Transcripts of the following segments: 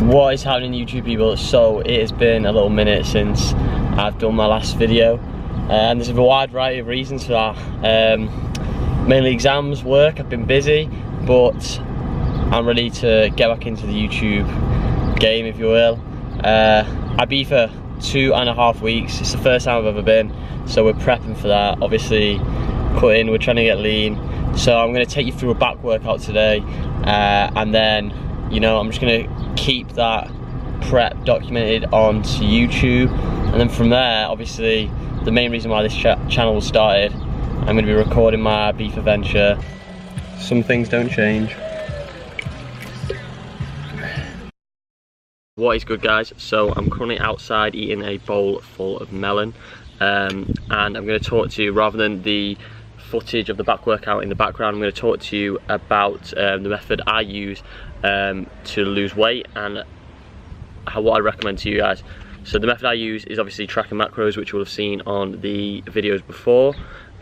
What is happening, YouTube people? So it has been a little minute since I've done my last video, and there's a wide variety of reasons for that. Mainly exams, work. I've been busy, but I'm ready to get back into the YouTube game, if you will. IBIZA 2.5 weeks. It's the first time I've ever been, so we're prepping for that. Obviously cutting, we're trying to get lean, so I'm going to take you through a back workout today, and then, you know, I'm just going to keep that prep documented onto YouTube, and then from there, obviously the main reason why this channel was started, I'm going to be recording my IBIZA venture. Some things don't change. What is good, guys? So I'm currently outside eating a bowl full of melon, and I'm going to talk to you, rather than the footage of the back workout in the background, I'm going to talk to you about the method I use to lose weight, and what I recommend to you guys. So the method I use is obviously tracking macros, which you'll have seen on the videos before,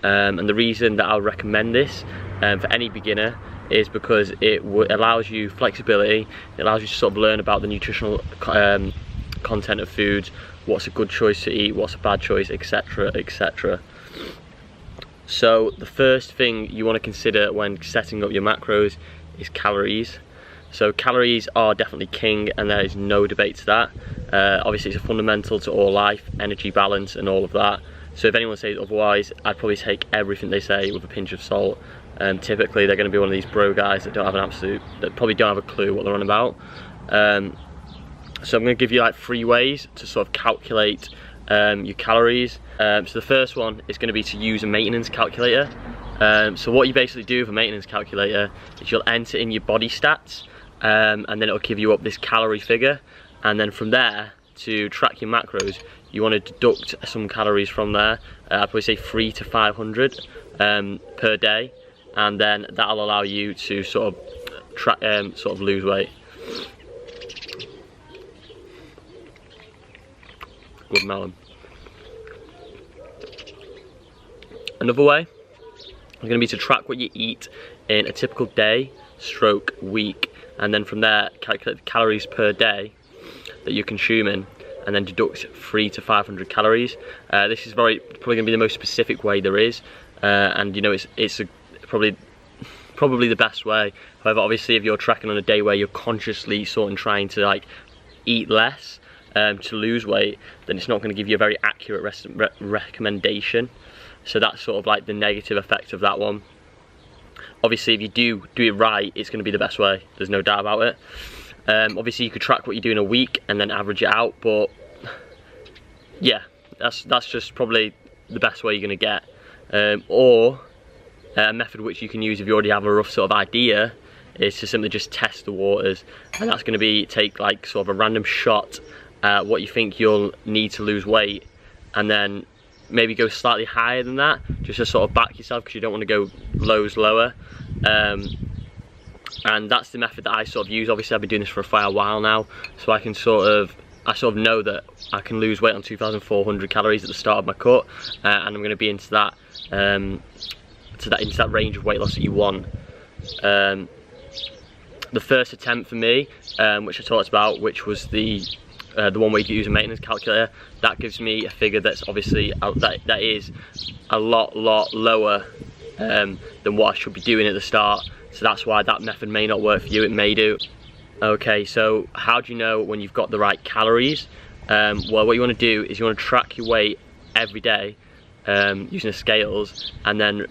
and the reason that I'll recommend this for any beginner is because it allows you flexibility. It allows you to sort of learn about the nutritional content of foods, what's a good choice to eat, what's a bad choice, etc, etc. So the first thing you want to consider when setting up your macros is calories. So calories are definitely king, and there is no debate to that. Obviously it's a fundamental to all life, energy balance and all of that. So if anyone says otherwise, I'd probably take everything they say with a pinch of salt. Typically they're going to be one of these bro guys that don't have that probably don't have a clue what they're on about. So I'm going to give you like 3 ways to sort of calculate your calories. So the first one is going to be to use a maintenance calculator. So what you basically do with a maintenance calculator is you'll enter in your body stats, and then it'll give you up this calorie figure, and then from there, to track your macros, you want to deduct some calories from there. I'd probably say 300 to 500 per day, and then that'll allow you to sort of lose weight. Good melon. Another way is going to be to track what you eat in a typical day stroke week, and then from there calculate the calories per day that you're consuming, and then deduct 300 to 500 calories. This is probably going to be the most specific way there is, and you know, it's probably the best way. However, obviously if you're tracking on a day where you're consciously sort of trying to like eat less to lose weight, then it's not going to give you a very accurate recommendation. So that's sort of like the negative effect of that one. Obviously if you do it right, it's going to be the best way, there's no doubt about it. Obviously you could track what you do in a week and then average it out, but yeah, that's just probably the best way you're going to get. Or a method which you can use if you already have a rough sort of idea is to simply just test the waters, and that's going to be take like sort of a random shot at what you think you'll need to lose weight, and then maybe go slightly higher than that, just to sort of back yourself, because you don't want to go lows lower. And that's the method that I sort of use. Obviously I've been doing this for a while now, so I sort of know that I can lose weight on 2,400 calories at the start of my cut, and I'm going to be into that into that range of weight loss that you want. The first attempt for me, which I talked about, which was the one where you use a maintenance calculator, that gives me a figure that's obviously that is a lot lower than what I should be doing at the start. So that's why that method may not work for you. It may do. Okay, so how do you know when you've got the right calories? Well, what you want to do is you want to track your weight every day using the scales, and then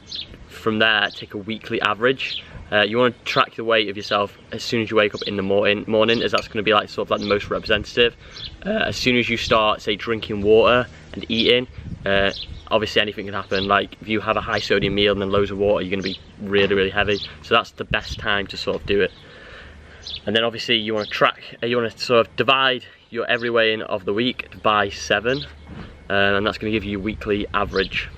from there take a weekly average. You want to track the weight of yourself as soon as you wake up in the morning, as that's going to be like sort of like the most representative. As soon as you start, say, drinking water and eating, obviously anything can happen. Like if you have a high sodium meal and then loads of water, you're going to be really heavy. So that's the best time to sort of do it. And then obviously you want to track, you want to sort of divide your every weigh-in of the week by 7, and that's going to give you a weekly average.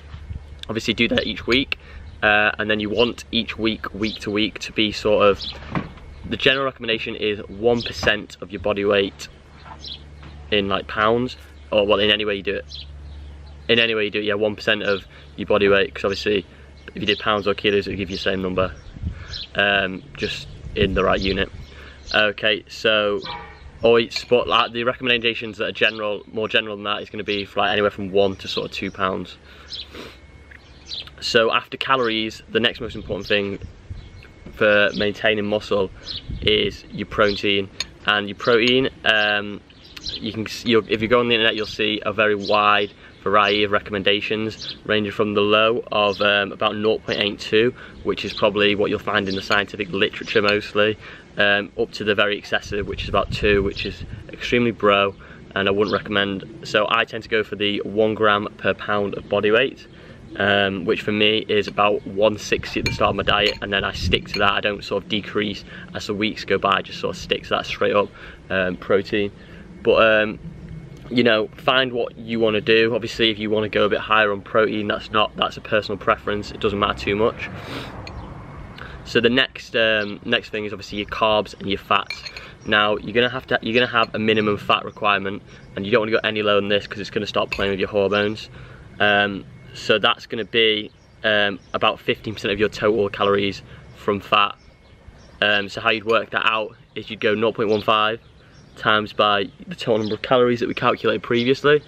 Obviously do that each week. And then you want each week to week to be sort of, the general recommendation is 1% of your body weight in like pounds, or well, in any way you do it. In any way you do it, yeah, 1% of your body weight, because obviously if you did pounds or kilos, it would give you the same number, just in the right unit. Okay, so oats, but like the recommendations that are general, more general than that, is going to be for like anywhere from 1 to sort of 2 pounds. So after calories, the next most important thing for maintaining muscle is your protein. And your protein, if you go on the internet, you'll see a very wide variety of recommendations, ranging from the low of about 0.82, which is probably what you'll find in the scientific literature mostly, up to the very excessive, which is about 2, which is extremely bro, and I wouldn't recommend. So I tend to go for the 1 gram per pound of body weight, which for me is about 160 at the start of my diet, and then I stick to that. I don't sort of decrease as the weeks go by, I just sort of stick to that straight up protein. But you know, find what you want to do. Obviously, if you want to go a bit higher on protein, that's a personal preference. It doesn't matter too much. So the next thing is obviously your carbs and your fats. Now you're gonna have a minimum fat requirement, and you don't want to go any lower than this because it's going to start playing with your hormones. So that's going to be about 15% of your total calories from fat. So how you'd work that out is you'd go 0.15 times by the total number of calories that we calculated previously,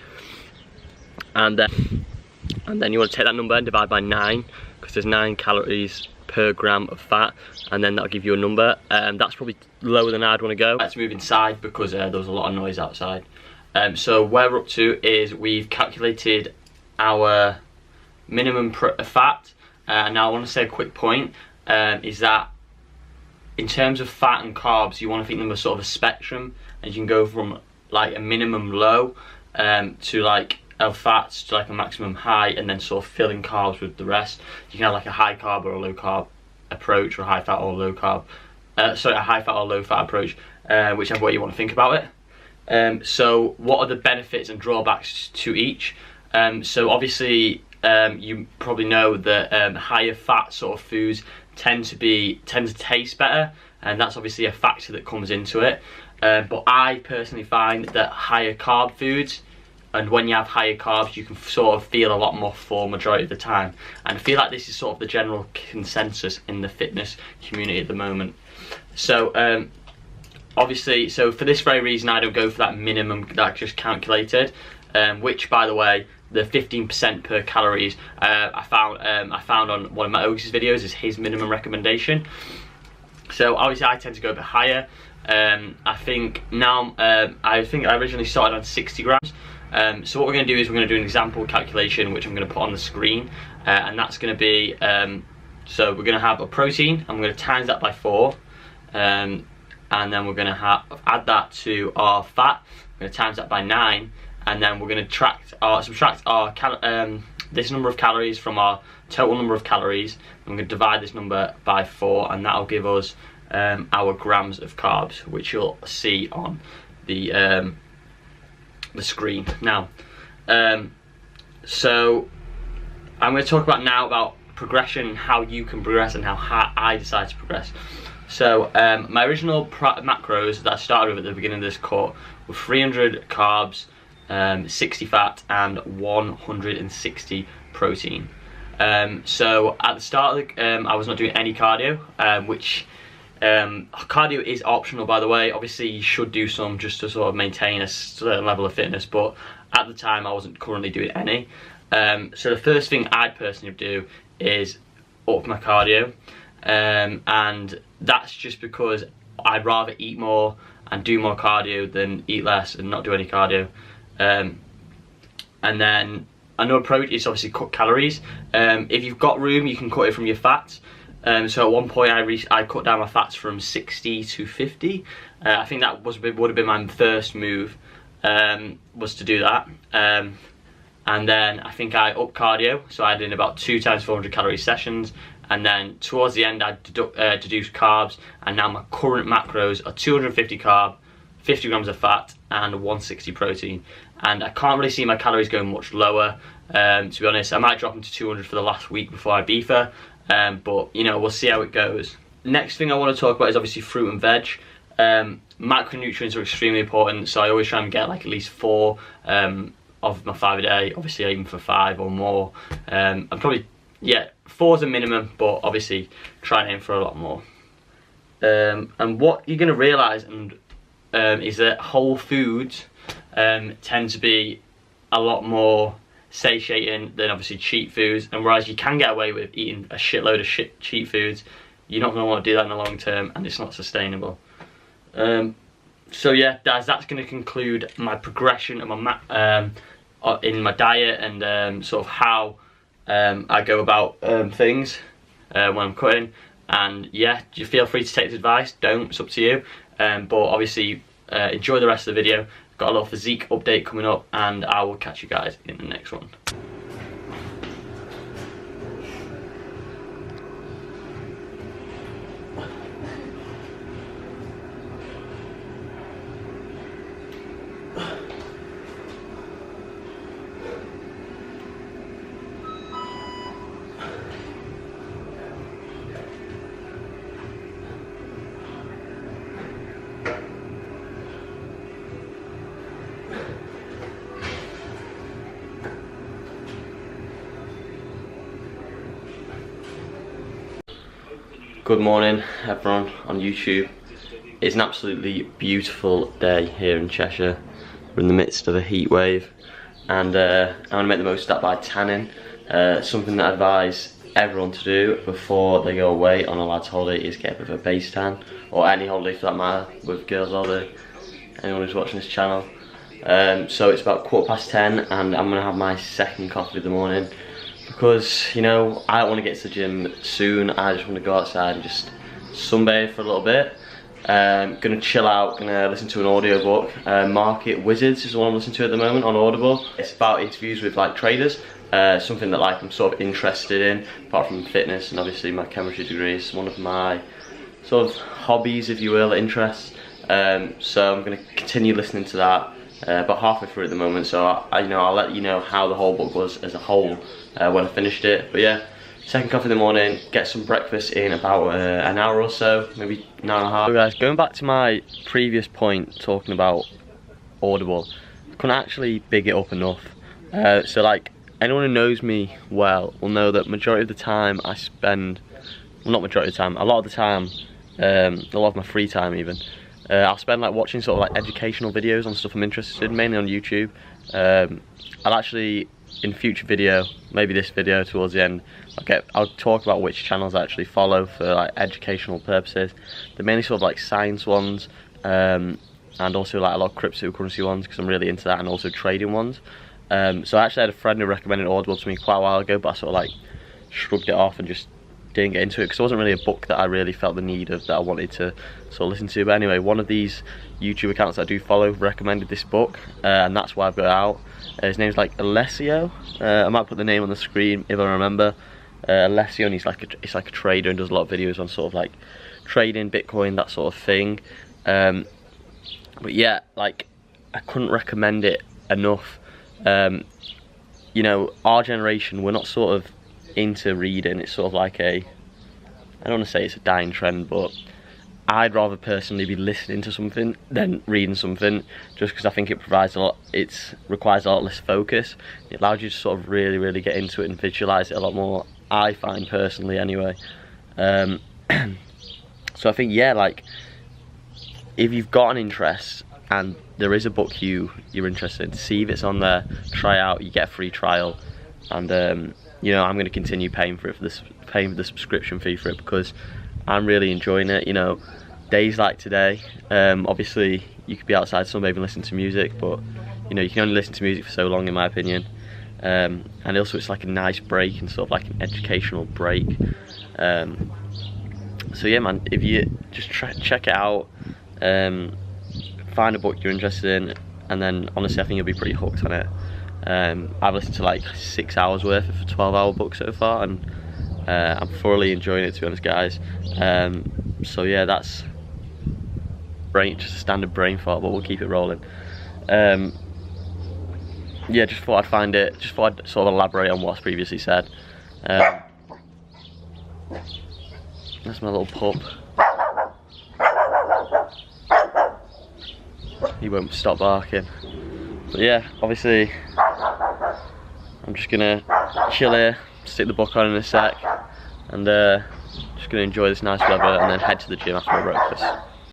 and then you want to take that number and divide by 9, because there's 9 calories per gram of fat, and then that'll give you a number. That's probably lower than I'd want to go. Let's move inside because there was a lot of noise outside. So where we're up to is we've calculated our minimum fat, and now I want to say a quick point, is that in terms of fat and carbs, you want to think of them as sort of a spectrum, and you can go from like a minimum low to like of fats to like a maximum high, and then sort of filling carbs with the rest. You can have like a high carb or a low carb approach, or a high fat or low carb, a high fat or low fat approach, whichever way you want to think about it. So what are the benefits and drawbacks to each? So obviously you probably know that higher fat sort of foods tend to taste better, and that's obviously a factor that comes into it. But I personally find that higher carb foods, and when you have higher carbs, you can sort of feel a lot more full majority of the time. And I feel like this is sort of the general consensus in the fitness community at the moment. So obviously, so for this very reason, I don't go for that minimum that I just calculated, which, by the way, the 15% per calories I found on one of my Oaks' videos is his minimum recommendation. So obviously I tend to go a bit higher. I think I originally started on 60 grams. So what we're going to do is we're going to do an example calculation, which I'm going to put on the screen, and that's going to be, so we're going to have a protein, I'm going to times that by 4, and then we're going to add that to our fat, we're going to times that by 9, and then we're going to subtract our this number of calories from our total number of calories. I'm going to divide this number by 4, and that'll give us our grams of carbs, which you'll see on the screen now. So I'm going to talk about progression, how you can progress, and how I decide to progress. So my original macros that I started with at the beginning of this course were 300 carbs, 60 fat, and 160 protein. So at the start I was not doing any cardio, which cardio is optional, by the way. Obviously you should do some just to sort of maintain a certain level of fitness, but at the time I wasn't currently doing any. So the first thing I'd personally do is up my cardio, and that's just because I'd rather eat more and do more cardio than eat less and not do any cardio. And then another approach is obviously cut calories. If you've got room, you can cut it from your fats. So at one point I cut down my fats from 60 to 50. I think that would have been my first move, was to do that. And then I think I upped cardio, so I did about 2 times 400 calorie sessions, and then towards the end I deduced carbs, and now my current macros are 250 carb, 50 grams of fat, and 160 protein. And I can't really see my calories going much lower, to be honest. I might drop them to 200 for the last week before IBIZA, but you know, we'll see how it goes. Next thing I want to talk about is obviously fruit and veg. Macronutrients are extremely important, so I always try and get like at least 4 of my 5 a day. Obviously I aim for 5 or more. I'm probably, yeah, 4 is a minimum, but obviously try and aim for a lot more. And what you're going to realise, and is that whole foods tend to be a lot more satiating than obviously cheap foods, and whereas you can get away with eating a shitload of cheap foods, you're not going to want to do that in the long term, and it's not sustainable. So yeah, guys, that's going to conclude my progression and in my diet, and sort of how I go about things when I'm cutting. And yeah, you feel free to take this advice, don't, it's up to you. But obviously enjoy the rest of the video. Got a little physique update coming up, and I will catch you guys in the next one. Good morning everyone on YouTube. It's an absolutely beautiful day here in Cheshire. We're in the midst of a heat wave, and I'm going to make the most of that by tanning. Something that I advise everyone to do before they go away on a lad's holiday is get a bit of a base tan, or any holiday for that matter, with girls' holiday, anyone who's watching this channel. So it's about 10:15 and I'm going to have my second coffee of the morning. Because, you know, I don't want to get to the gym soon. I just want to go outside and just sunbathe for a little bit. Gonna chill out, gonna listen to an audiobook. Market Wizards is the one I'm listening to at the moment on Audible. It's about interviews with like traders, something that like I'm sort of interested in, apart from fitness, and obviously my chemistry degree is one of my sort of hobbies, if you will, interests. So I'm gonna continue listening to that. About halfway through at the moment, so I'll let you know how the whole book was as a whole when I finished it. But yeah, second coffee in the morning, get some breakfast in about an hour or so, maybe an hour and a half. So guys, going back to my previous point talking about Audible, I couldn't actually big it up enough. So like, anyone who knows me well will know that majority of the time I spend, well, not majority of the time, a lot of the time, a lot of my free time even, I'll spend like watching sort of like educational videos on stuff I'm interested in, mainly on YouTube. I'll actually, in future video, maybe this video towards the end, I'll talk about which channels I actually follow for like educational purposes. They're mainly sort of like science ones, and also like a lot of cryptocurrency ones, because I'm really into that, and also trading ones. So I actually had a friend who recommended Audible to me quite a while ago, but I sort of like shrugged it off and just didn't get into it, because it wasn't really a book that I really felt the need of, that I wanted to sort of listen to. But anyway, one of these YouTube accounts that I do follow recommended this book, and that's why I've got it out. His name's like Alessio. I might put the name on the screen if I remember. Alessio, and he's like a trader and does a lot of videos on sort of like trading, Bitcoin, that sort of thing. But yeah, like, I couldn't recommend it enough. You know, our generation, we're not sort of into reading. It's sort of like I don't want to say it's a dying trend, but I'd rather personally be listening to something than reading something, just because I think it provides a lot, it requires a lot less focus. It allows you to sort of really get into it and visualize it a lot more, I find personally anyway. So I think, yeah, like, if you've got an interest and there is a book you're interested in, see if it's on there, try out, you get a free trial, and you know, I'm going to continue paying for the subscription fee for it, because I'm really enjoying it. You know, days like today, obviously you could be outside sunbathing and listen to music, but you know, you can only listen to music for so long, in my opinion. And also it's like a nice break, and sort of like an educational break. So yeah, man, if you just check it out, find a book you're interested in, and then honestly I think you'll be pretty hooked on it. I've listened to like 6 hours worth of a 12-hour book so far, and I'm thoroughly enjoying it, to be honest, guys. So yeah, that's just a standard brain fart, but we'll keep it rolling. Yeah, just thought I'd sort of elaborate on what's previously said. That's my little pup. He won't stop barking. But yeah, obviously I'm just gonna chill here, stick the book on in a sec, and just gonna enjoy this nice weather and then head to the gym after my breakfast.